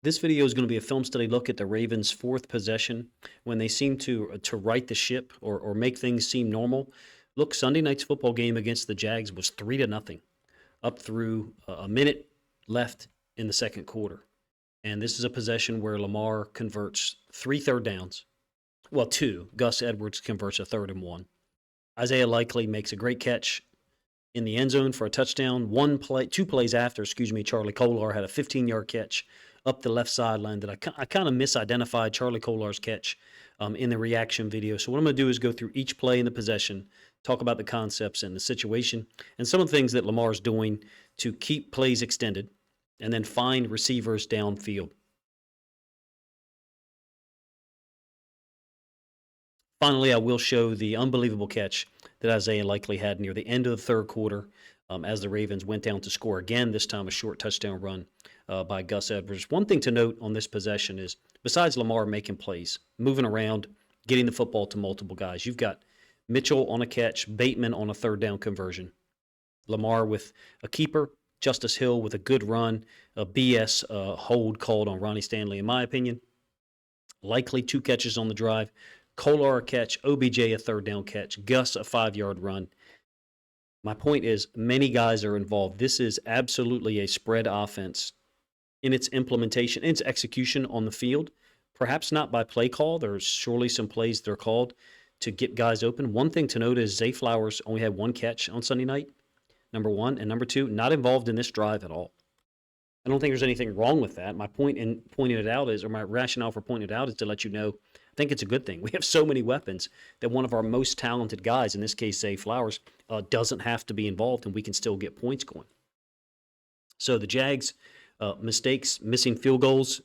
This video is going to be a film study look at the Ravens' fourth possession when they seem to right the ship or make things seem normal. Look, Sunday night's football game against the Jags was 3-0 up through a minute left in the second quarter. And this is a possession where Lamar converts 3 third downs. Well, 2. Gus Edwards converts a 3rd and 1. Isaiah Likely makes a great catch in the end zone for a touchdown. 2 plays after, Charlie Kolar had a 15-yard catch up the left sideline that I kind of misidentified Charlie Kolar's catch in the reaction video. So what I'm going to do is go through each play in the possession, talk about the concepts and the situation, and some of the things that Lamar's doing to keep plays extended, and then find receivers downfield. Finally, I will show the unbelievable catch that Isaiah Likely had near the end of the third quarter as the Ravens went down to score again, this time a short touchdown run by Gus Edwards. One thing to note on this possession is, besides Lamar making plays, moving around, getting the football to multiple guys, you've got Mitchell on a catch, Bateman on a third down conversion, Lamar with a keeper, Justice Hill with a good run, a BS hold called on Ronnie Stanley, in my opinion. Likely 2 catches on the drive. Kolar a catch, OBJ a third down catch, Gus a 5-yard run. My point is, many guys are involved. This is absolutely a spread offense in its implementation, in its execution on the field. Perhaps not by play call. There's surely some plays that are called to get guys open. One thing to note is Zay Flowers only had 1 catch on Sunday night, number 1. And number 2, not involved in this drive at all. I don't think there's anything wrong with that. My point in pointing it out is, or my rationale for pointing it out is to let you know, I think it's a good thing. We have so many weapons that one of our most talented guys, in this case, Zay Flowers, doesn't have to be involved, and we can still get points going. So the Jags, mistakes, missing field goals,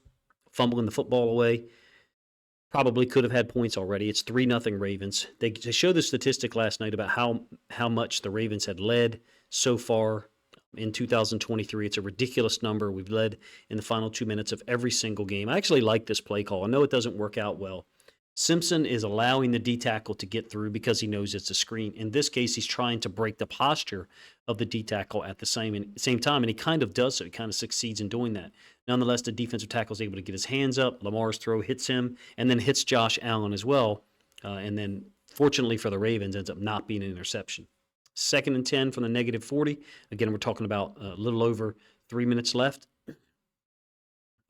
fumbling the football away, probably could have had points already. It's 3-0 Ravens. They showed the statistic last night about how much the Ravens had led so far in 2023. It's a ridiculous number. We've led in the final 2 minutes of every single game. I actually like this play call. I know it doesn't work out well. Simpson is allowing the D-tackle to get through because he knows it's a screen. In this case, he's trying to break the posture of the D-tackle at the same time, and he kind of does so. He kind of succeeds in doing that. Nonetheless, the defensive tackle is able to get his hands up. Lamar's throw hits him and then hits Josh Allen as well. And then, fortunately for the Ravens, ends up not being an interception. 2nd and 10 from the -40. Again, we're talking about a little over 3 minutes left.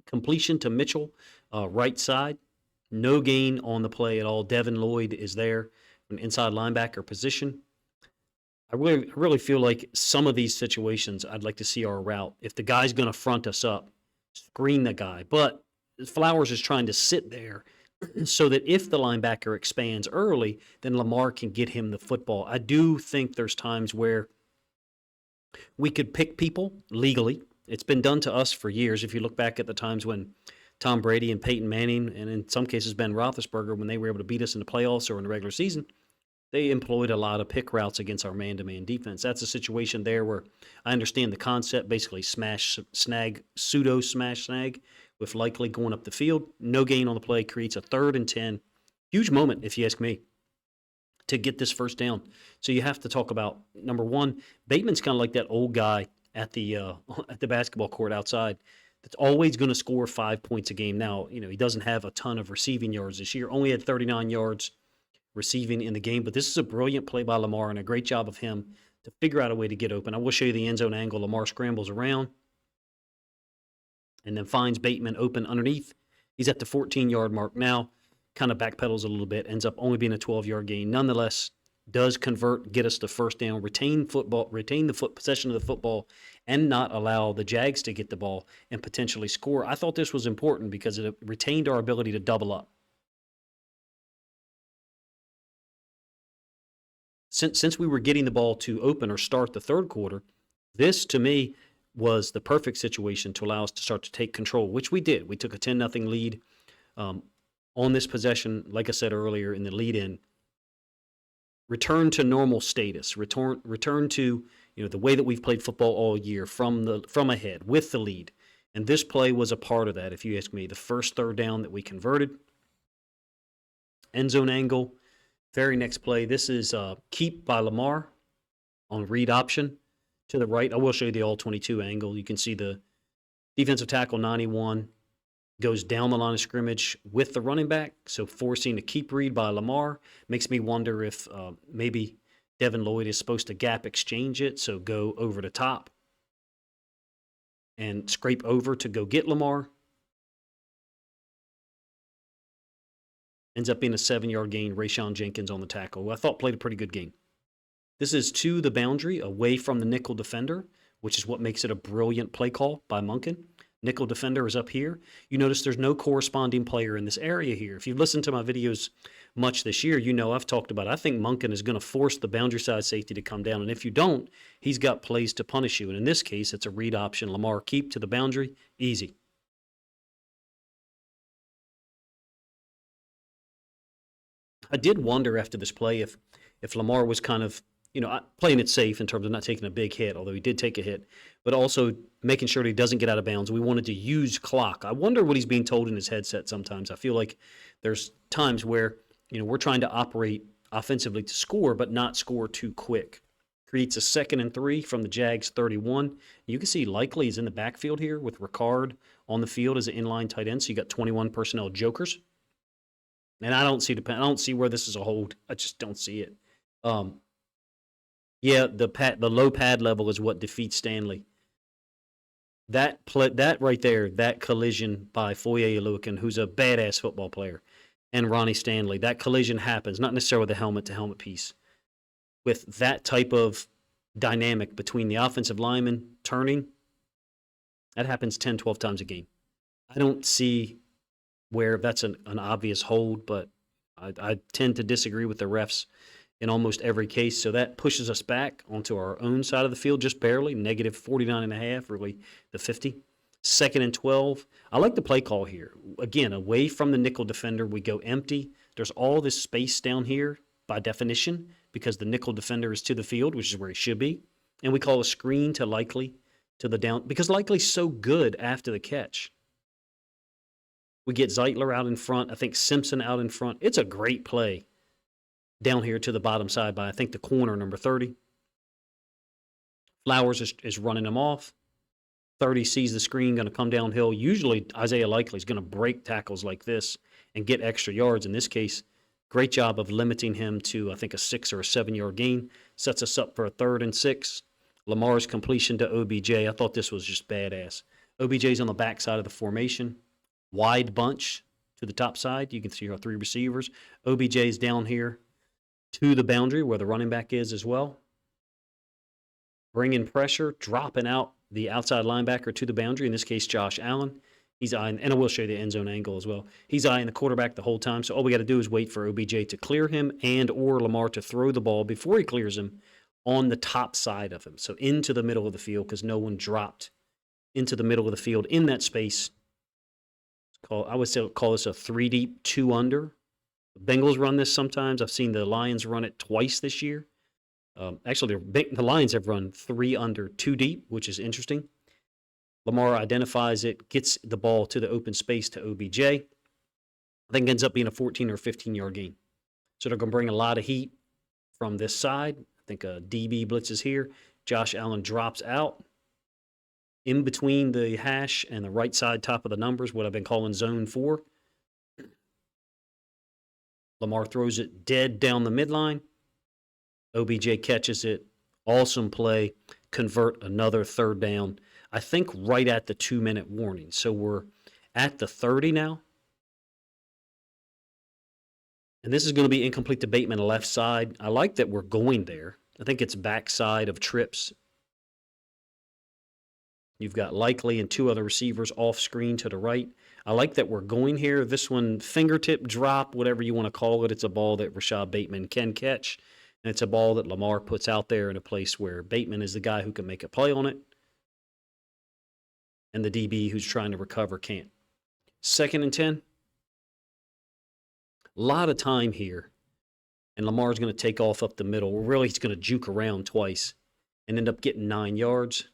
Completion to Mitchell, right side. No gain on the play at all. Devin Lloyd is there, an inside linebacker position. I really feel like some of these situations I'd like to see our route. If the guy's going to front us up, screen the guy. But Flowers is trying to sit there so that if the linebacker expands early, then Lamar can get him the football. I do think there's times where we could pick people legally. It's been done to us for years. If you look back at the times when Tom Brady and Peyton Manning, and in some cases Ben Roethlisberger, when they were able to beat us in the playoffs or in the regular season, they employed a lot of pick routes against our man-to-man defense. That's a situation there where I understand the concept, basically smash, snag, pseudo smash, snag, with Likely going up the field. No gain on the play, creates a 3rd and 10. Huge moment, if you ask me, to get this first down. So you have to talk about, number 1, Bateman's kind of like that old guy at the basketball court outside that's always going to score 5 points a game. Now, he doesn't have a ton of receiving yards this year. Only had 39 yards receiving in the game. But this is a brilliant play by Lamar and a great job of him to figure out a way to get open. I will show you the end zone angle. Lamar scrambles around and then finds Bateman open underneath. He's at the 14-yard mark now, kind of backpedals a little bit, ends up only being a 12-yard gain. Nonetheless, does convert, get us the first down, retain the possession of the football, and not allow the Jags to get the ball and potentially score. I thought this was important because it retained our ability to double up. Since we were getting the ball to open or start the third quarter, this, to me, was the perfect situation to allow us to start to take control, which we did. We took a 10-0 lead on this possession, like I said earlier in the lead-in. Return to normal status. Return to the way that we've played football all year, from ahead with the lead. And this play was a part of that, if you ask me. The first 3rd down that we converted. End zone angle. Very next play. This is keep by Lamar on read option to the right. I will show you the all-22 angle. You can see the defensive tackle 91 goes down the line of scrimmage with the running back, so forcing a keep read by Lamar. Makes me wonder if maybe Devin Lloyd is supposed to gap exchange it, so go over the top and scrape over to go get Lamar. Ends up being a 7-yard gain. Rayshon Jenkins on the tackle, who I thought played a pretty good game. This is to the boundary, away from the nickel defender, which is what makes it a brilliant play call by Monken. Nickel defender is up here. You notice there's no corresponding player in this area here. If you've listened to my videos much this year, you know I've talked about I think Monken is going to force the boundary side safety to come down. And if you don't, he's got plays to punish you. And in this case, it's a read option. Lamar keep to the boundary. Easy. I did wonder after this play if Lamar was kind of, playing it safe in terms of not taking a big hit, although he did take a hit, but also making sure that he doesn't get out of bounds. We wanted to use clock. I wonder what he's being told in his headset sometimes. I feel like there's times where, we're trying to operate offensively to score, but not score too quick. Creates a 2nd and 3 from the Jags 31. You can see Likely is in the backfield here with Ricard on the field as an inline tight end. So you got 21 personnel jokers. And I don't see where this is a hold. I just don't see it. Yeah, the low pad level is what defeats Stanley. That right there, that collision by Foye Oluokun, who's a badass football player, and Ronnie Stanley, that collision happens, not necessarily the helmet-to-helmet piece. With that type of dynamic between the offensive lineman turning, that happens 10, 12 times a game. I don't see where that's an obvious hold, but I tend to disagree with the refs in almost every case. So that pushes us back onto our own side of the field just barely, negative 49.5, really the 50. 2nd and 12. I like the play call here. Again, away from the nickel defender, we go empty. There's all this space down here by definition because the nickel defender is to the field, which is where he should be. And we call a screen to Likely to the down because Likely's so good after the catch. We get Zeitler out in front. I think Simpson out in front. It's a great play down here to the bottom side by, I think, the corner, number 30. Flowers is running him off. 30 sees the screen, going to come downhill. Usually, Isaiah Likely is going to break tackles like this and get extra yards. In this case, great job of limiting him to, I think, a 6 or a 7-yard gain. Sets us up for a 3rd and 6. Lamar's completion to OBJ. I thought this was just badass. OBJ's on the backside of the formation. Wide bunch to the top side. You can see our 3 receivers. OBJ's down here to the boundary where the running back is as well. Bringing pressure, dropping out the outside linebacker to the boundary, in this case, Josh Allen. He's eyeing, and I will show you the end zone angle as well. He's eyeing the quarterback the whole time, so all we got to do is wait for OBJ to clear him and or Lamar to throw the ball before he clears him on the top side of him, so into the middle of the field because no one dropped into the middle of the field in that space. I would say call this a 3 deep, 2 under. The Bengals run this sometimes. I've seen the Lions run it twice this year. Actually, the Lions have run 3 under, 2 deep, which is interesting. Lamar identifies it, gets the ball to the open space to OBJ. I think it ends up being a 14 or 15-yard gain. So they're going to bring a lot of heat from this side. I think a DB blitzes here. Josh Allen drops out. In between the hash and the right side top of the numbers, what I've been calling zone 4. Lamar throws it dead down the midline. OBJ catches it. Awesome play. Convert another 3rd down. I think right at the 2-minute warning. So we're at the 30 now. And this is going to be incomplete to Bateman left side. I like that we're going there. I think it's backside of trips. You've got Likely and 2 other receivers off screen to the right. I like that we're going here. This one, fingertip drop, whatever you want to call it. It's a ball that Rashad Bateman can catch. And it's a ball that Lamar puts out there in a place where Bateman is the guy who can make a play on it. And the DB who's trying to recover can't. 2nd and 10. A lot of time here. And Lamar's going to take off up the middle. Really, he's going to juke around twice and end up getting 9 yards.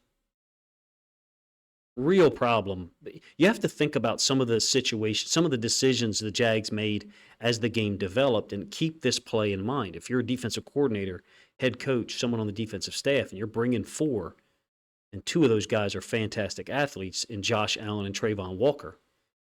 Real problem. You have to think about some of the situations, some of the decisions the Jags made as the game developed and keep this play in mind. If you're a defensive coordinator, head coach, someone on the defensive staff, and you're bringing 4, and 2 of those guys are fantastic athletes in Josh Allen and Trayvon Walker,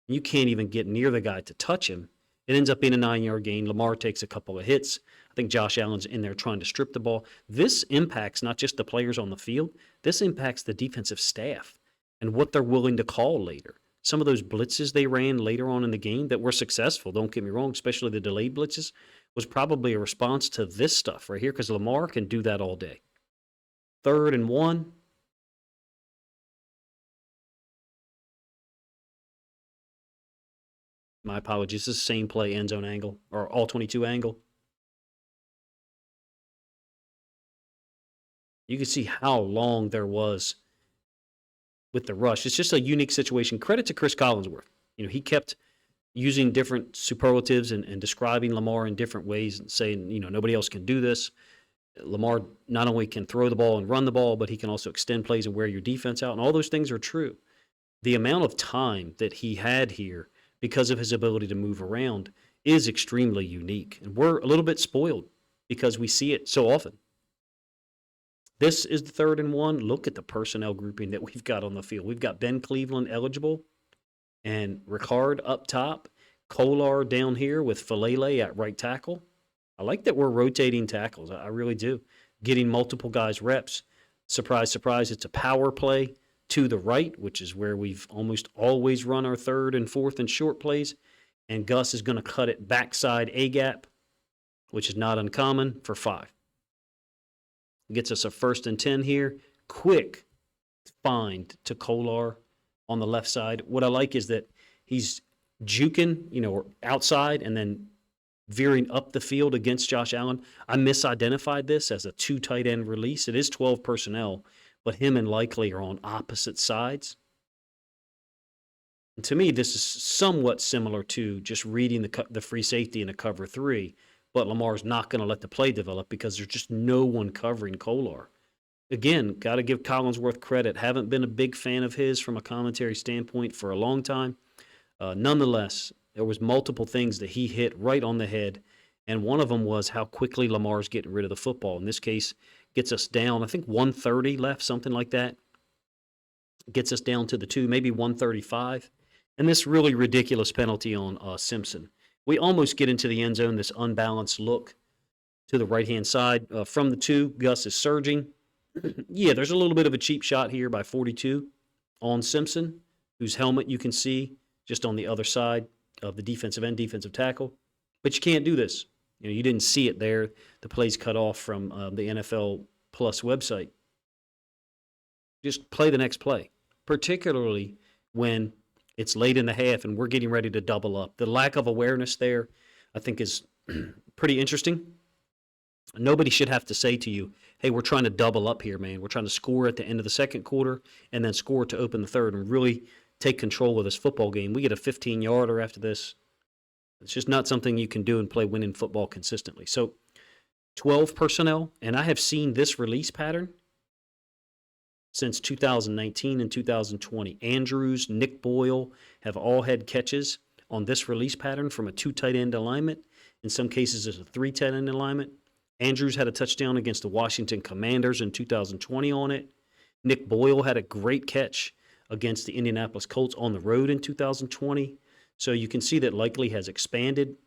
You can't even get near the guy to touch him. It ends up being a 9-yard gain. Lamar takes a couple of hits. I think Josh Allen's in there trying to strip the ball. This impacts not just the players on the field, this impacts the defensive staff and what they're willing to call later. Some of those blitzes they ran later on in the game that were successful, don't get me wrong, especially the delayed blitzes, was probably a response to this stuff right here because Lamar can do that all day. 3rd and 1. My apologies. This is the same play, end zone angle, or all 22 angle. You can see how long there was with the rush. It's just a unique situation. Credit to Chris Collinsworth. He kept using different superlatives and describing Lamar in different ways and saying, nobody else can do this. Lamar not only can throw the ball and run the ball, but he can also extend plays and wear your defense out. And all those things are true. The amount of time that he had here because of his ability to move around is extremely unique. And we're a little bit spoiled because we see it so often. This is the 3rd and 1. Look at the personnel grouping that we've got on the field. We've got Ben Cleveland eligible and Ricard up top, Kolar down here with Falele at right tackle. I like that we're rotating tackles. I really do. Getting multiple guys reps. Surprise, surprise, it's a power play to the right, which is where we've almost always run our 3rd and 4th and short plays. And Gus is going to cut it backside A-gap, which is not uncommon, for 5. Gets us a 1st and 10 here. Quick find to Kolar on the left side. What I like is that he's juking, outside and then veering up the field against Josh Allen. I misidentified this as a 2 tight end release. It is 12 personnel, but him and Likely are on opposite sides. And to me, this is somewhat similar to just reading the free safety in a cover 3, but Lamar's not going to let the play develop because there's just no one covering Kolar. Again, got to give Collinsworth credit. Haven't been a big fan of his from a commentary standpoint for a long time. Nonetheless, there was multiple things that he hit right on the head, and one of them was how quickly Lamar's getting rid of the football. In this case, gets us down, I think 130 left, something like that. Gets us down to the 2, maybe 135. And this really ridiculous penalty on Simpson. We almost get into the end zone, this unbalanced look to the right-hand side. From the 2, Gus is surging. Yeah, there's a little bit of a cheap shot here by 42 on Simpson, whose helmet you can see just on the other side of the defensive end, defensive tackle. But you can't do this. You didn't see it there. The play's cut off from the NFL Plus website. Just play the next play, particularly when it's late in the half and we're getting ready to double up. The lack of awareness there, I think, is pretty interesting. Nobody should have to say to you, hey, we're trying to double up here, man. We're trying to score at the end of the second quarter and then score to open the third and really take control of this football game. We get a 15-yarder after this. It's just not something you can do and play winning football consistently. So 12 personnel, and I have seen this release pattern since 2019 and 2020. Andrews, Nick Boyle have all had catches on this release pattern from a 2 tight end alignment. In some cases, it's a 3 tight end alignment. Andrews had a touchdown against the Washington Commanders in 2020 on it. Nick Boyle had a great catch against the Indianapolis Colts on the road in 2020. So you can see that Likely has expanded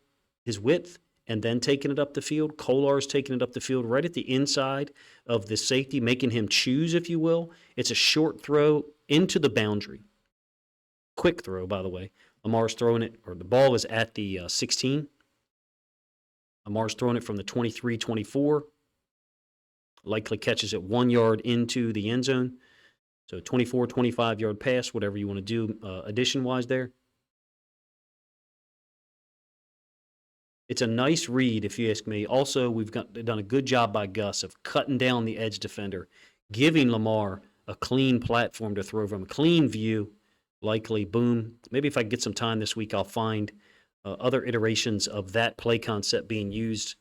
his width and then taken it up the field. Kolar's taken it up the field right at the inside of the safety, making him choose, if you will. It's a short throw into the boundary. Quick throw, by the way. Lamar's throwing it, or the ball is at the 16. Lamar's throwing it from the 23-24. Likely catches it 1 yard into the end zone. So 24, 25-yard pass, whatever you want to do addition-wise there. It's a nice read, if you ask me. Also, we've done a good job by Gus of cutting down the edge defender, giving Lamar a clean platform to throw from, a clean view. Likely, boom. Maybe if I get some time this week, I'll find other iterations of that play concept being used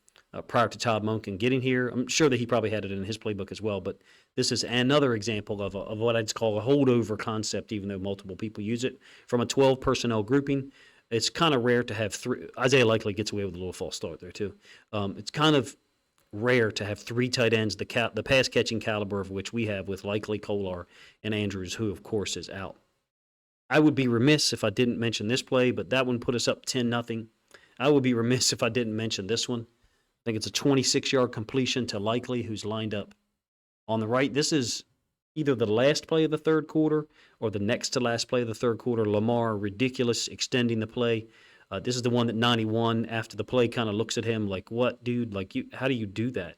prior to Todd Monken getting here. I'm sure that he probably had it in his playbook as well, but this is another example of what I'd call a holdover concept, even though multiple people use it. From a 12 personnel grouping, it's kind of rare to have 3. Isaiah Likely gets away with a little false start there too. It's kind of rare to have 3 tight ends, the pass-catching caliber of which we have with Likely, Kolar, and Andrews, who, of course, is out. I would be remiss if I didn't mention this play, but that one put us up 10-0. I would be remiss if I didn't mention this one. I think it's a 26-yard completion to Likely, who's lined up on the right. This is either the last play of the third quarter or the next to last play of the third quarter. Lamar, ridiculous, extending the play. This is the one that 91, after the play, kind of looks at him like, what, dude? Like, how do you do that?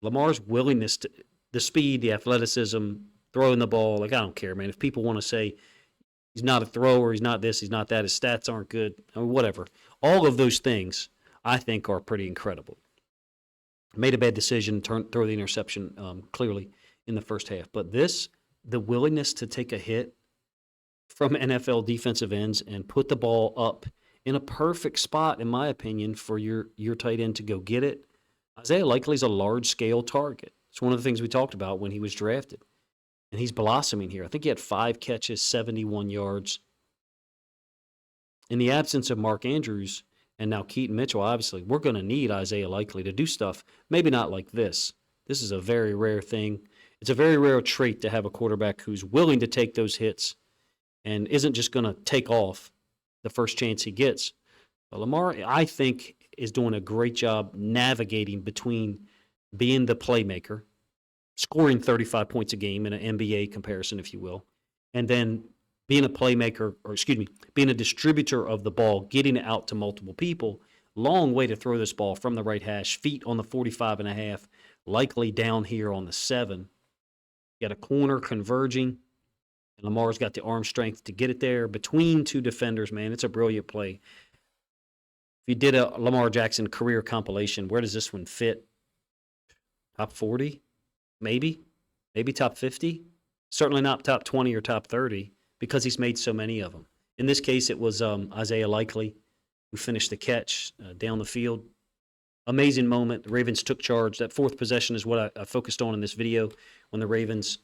Lamar's willingness to, the speed, the athleticism, throwing the ball, like, I don't care, man. If people want to say he's not a thrower, he's not this, he's not that, his stats aren't good, I mean, whatever. All of those things, I think, are pretty incredible. Made a bad decision, throw the interception clearly in the first half. But the willingness to take a hit from NFL defensive ends and put the ball up in a perfect spot, in my opinion, for your tight end to go get it. Isaiah Likely's a large-scale target. It's one of the things we talked about when he was drafted. And he's blossoming here. I think he had 5 catches, 71 yards. In the absence of Mark Andrews and now Keaton Mitchell, obviously, we're going to need Isaiah Likely to do stuff. Maybe not like this. This is a very rare thing. It's a very rare trait to have a quarterback who's willing to take those hits and isn't just going to take off the first chance he gets. But Lamar, I think, is doing a great job navigating between being the playmaker, scoring 35 points a game in an NBA comparison, if you will, and then being a playmaker, being a distributor of the ball, getting it out to multiple people. Long way to throw this ball from the right hash, feet on the 45.5, Likely down here on the 7. Got a corner converging, and Lamar's got the arm strength to get it there between 2 defenders, man. It's a brilliant play. If you did a Lamar Jackson career compilation, where does this one fit? Top 40? Maybe top 50? Certainly not top 20 or top 30 because he's made so many of them. In this case, it was Isaiah Likely who finished the catch down the field. Amazing moment. The Ravens took charge. That 4th possession is what I focused on in this video when the Ravens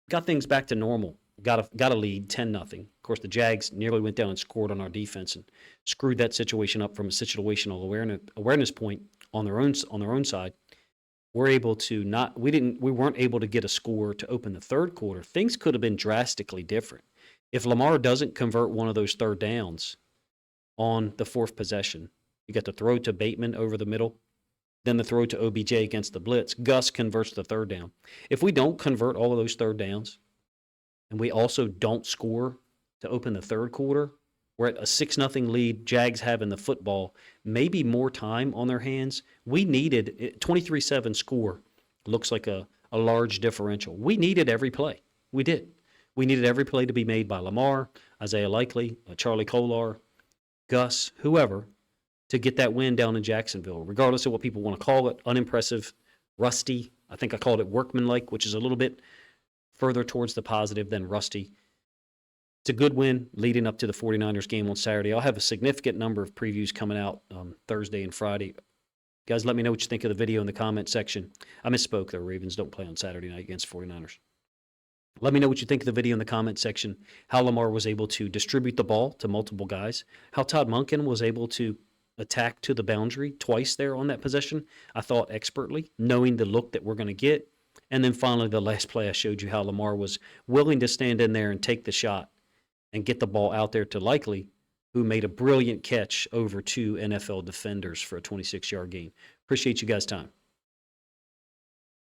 got things back to normal. Got a lead, 10-0. Of course, the Jags nearly went down and scored on our defense and screwed that situation up from a situational awareness point on their own side. We're able to we weren't able to get a score to open the third quarter. Things could have been drastically different. If Lamar doesn't convert one of those third downs on the 4th possession, you got the throw to Bateman over the middle, then the throw to OBJ against the blitz. Gus converts the third down. If we don't convert all of those third downs, and we also don't score to open the third quarter, we're at a 6-0 lead, Jags having the football, maybe more time on their hands. We needed 23-7 score. Looks like a large differential. We needed every play. We did. We needed every play to be made by Lamar, Isaiah Likely, Charlie Kolar, Gus, whoever, to get that win down in Jacksonville, regardless of what people want to call it. Unimpressive, rusty. I think I called it workmanlike, which is a little bit further towards the positive than rusty. It's a good win leading up to the 49ers game on Saturday. I'll have a significant number of previews coming out Thursday and Friday. Guys, let me know what you think of the video in the comment section. I misspoke. The Ravens don't play on Saturday night against 49ers. Let me know what you think of the video in the comment section, how Lamar was able to distribute the ball to multiple guys, how Todd Monken was able to attack to the boundary twice there on that possession, I thought expertly, knowing the look that we're going to get. And then finally, the last play, I showed you how Lamar was willing to stand in there and take the shot and get the ball out there to Likely, who made a brilliant catch over 2 NFL defenders for a 26-yard gain. Appreciate you guys' time.